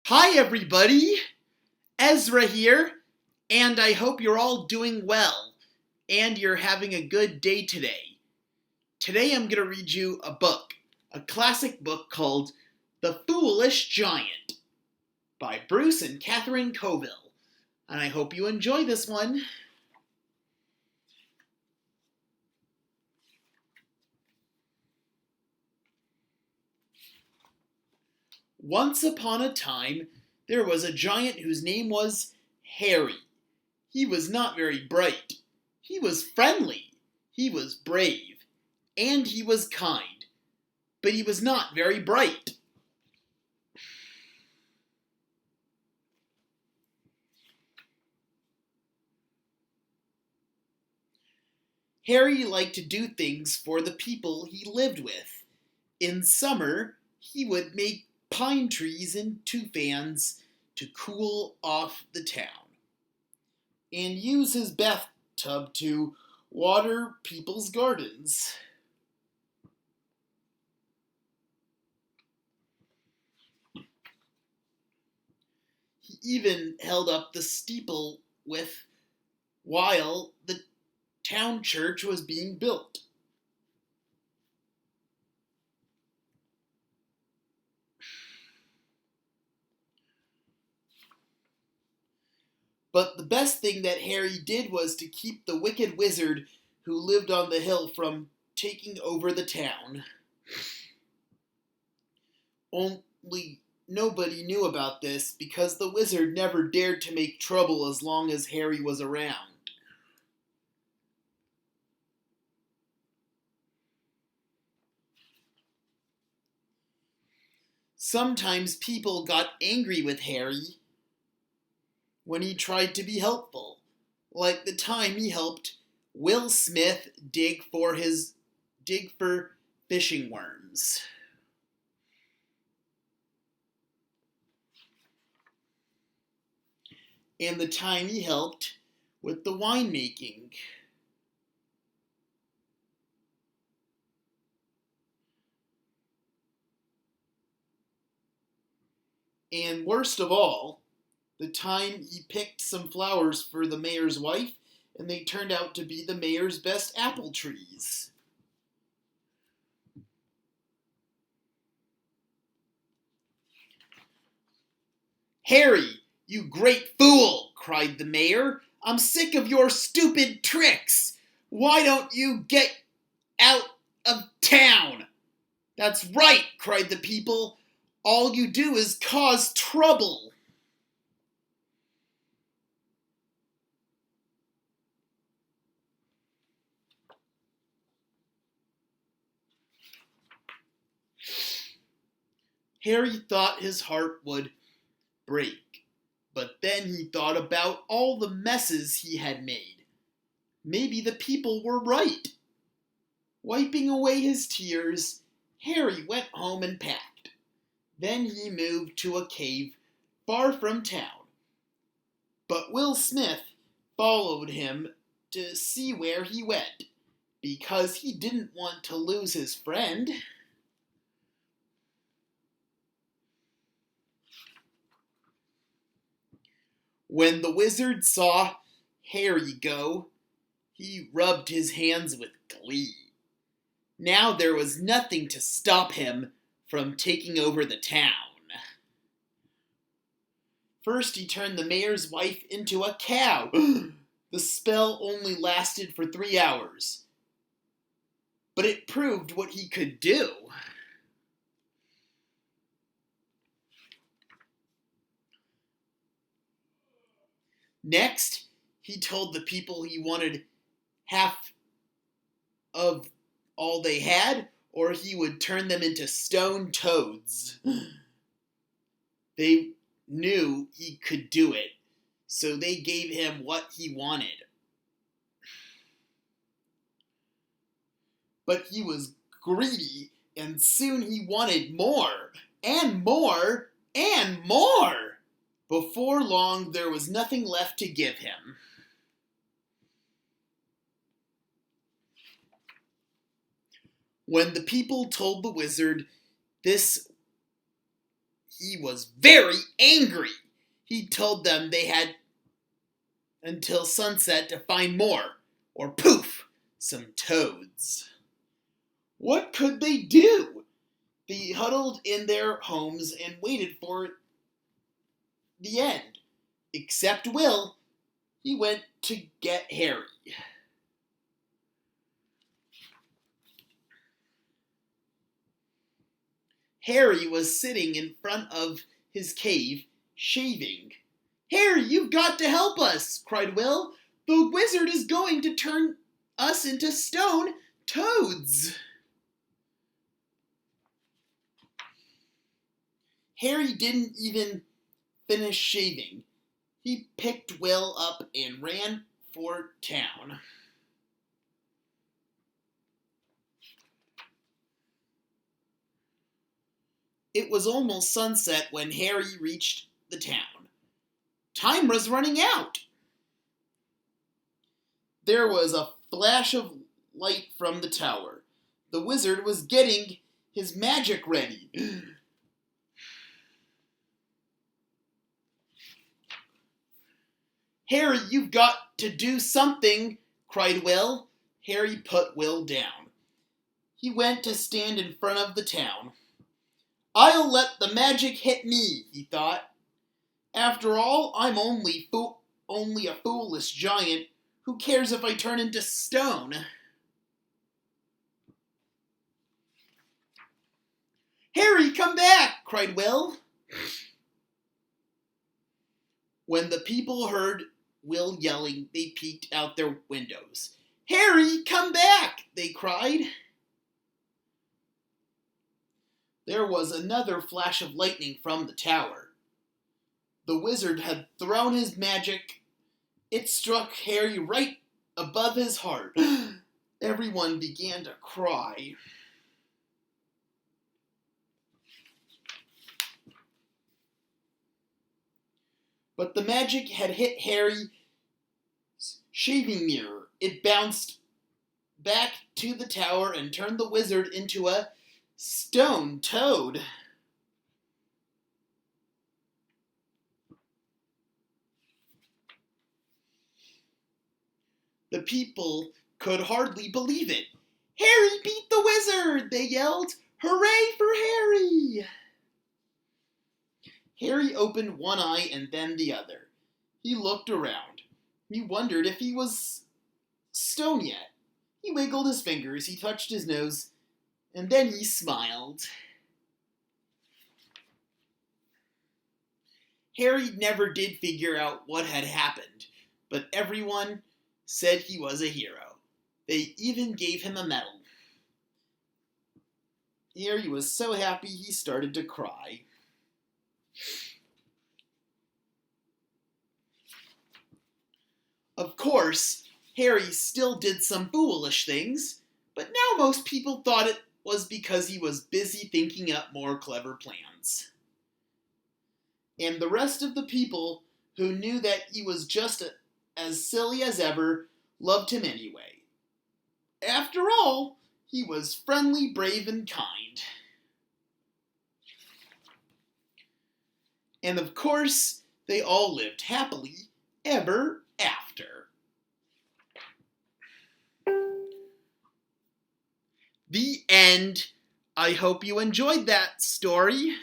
Hi, everybody. Ezra here, and I hope you're all doing well and you're having a good day today. Today I'm going to read you a book, a classic book called The Foolish Giant by Bruce and Catherine Coville, and I hope you enjoy this one. Once upon a time, there was a giant whose name was Harry. He was not very bright. He was friendly. He was brave. And he was kind. But he was not very bright. Harry liked to do things for the people he lived with. In summer, he would make pine trees into fans to cool off the town, and use his bathtub to water people's gardens. He even held up the steeple with while the town church was being built. But the best thing that Harry did was to keep the wicked wizard who lived on the hill from taking over the town. Only nobody knew about this because the wizard never dared to make trouble as long as Harry was around. Sometimes people got angry with Harry when he tried to be helpful, like the time he helped Will Smith dig for fishing worms. And the time he helped with the winemaking. And worst of all, the time he picked some flowers for the mayor's wife, and they turned out to be the mayor's best apple trees. Harry, you great fool, cried the mayor. I'm sick of your stupid tricks. Why don't you get out of town? That's right, cried the people. All you do is cause trouble. Harry thought his heart would break, but then he thought about all the messes he had made. Maybe the people were right. Wiping away his tears, Harry went home and packed. Then he moved to a cave far from town. But Will Smith followed him to see where he went, because he didn't want to lose his friend. When the wizard saw Harry go, he rubbed his hands with glee. Now there was nothing to stop him from taking over the town. First, he turned the mayor's wife into a cow. The spell only lasted for 3 hours, but it proved what he could do. Next, he told the people he wanted half of all they had, or he would turn them into stone toads. They knew he could do it, so they gave him what he wanted. But he was greedy, and soon he wanted more, and more, and more. Before long, there was nothing left to give him. When the people told the wizard this he was very angry. He told them they had until sunset to find more, or poof, some toads. What could they do? They huddled in their homes and waited for the end. Except Will, he went to get Harry. Harry was sitting in front of his cave, shaving. "Harry, you've got to help us!" cried Will. "The wizard is going to turn us into stone toads." Harry didn't even finish shaving. He picked Will up and ran for town. It was almost sunset when Harry reached the town. Time was running out. There was a flash of light from the tower. The wizard was getting his magic ready. "Harry, you've got to do something," cried Will. Harry put Will down. He went to stand in front of the town. "I'll let the magic hit me," he thought. "After all, I'm only a foolish giant. Who cares if I turn into stone?" "Harry, come back!" cried Will. When the people heard Will yelling, they peeked out their windows. "Harry, come back!" they cried. There was another flash of lightning from the tower. The wizard had thrown his magic. It struck Harry right above his heart. Everyone began to cry. But the magic had hit Harry's shaving mirror. It bounced back to the tower and turned the wizard into a stone toad. The people could hardly believe it. "Harry beat the wizard!" they yelled. "Hooray for Harry!" Harry opened one eye and then the other. He looked around. He wondered if he was stone yet. He wiggled his fingers, he touched his nose, and then he smiled. Harry never did figure out what had happened, but everyone said he was a hero. They even gave him a medal. Harry was so happy he started to cry. Of course, Harry still did some foolish things, but now most people thought it was because he was busy thinking up more clever plans. And the rest of the people, who knew that he was just as silly as ever, loved him anyway. After all, he was friendly, brave, and kind. And of course, they all lived happily ever after. The end. I hope you enjoyed that story.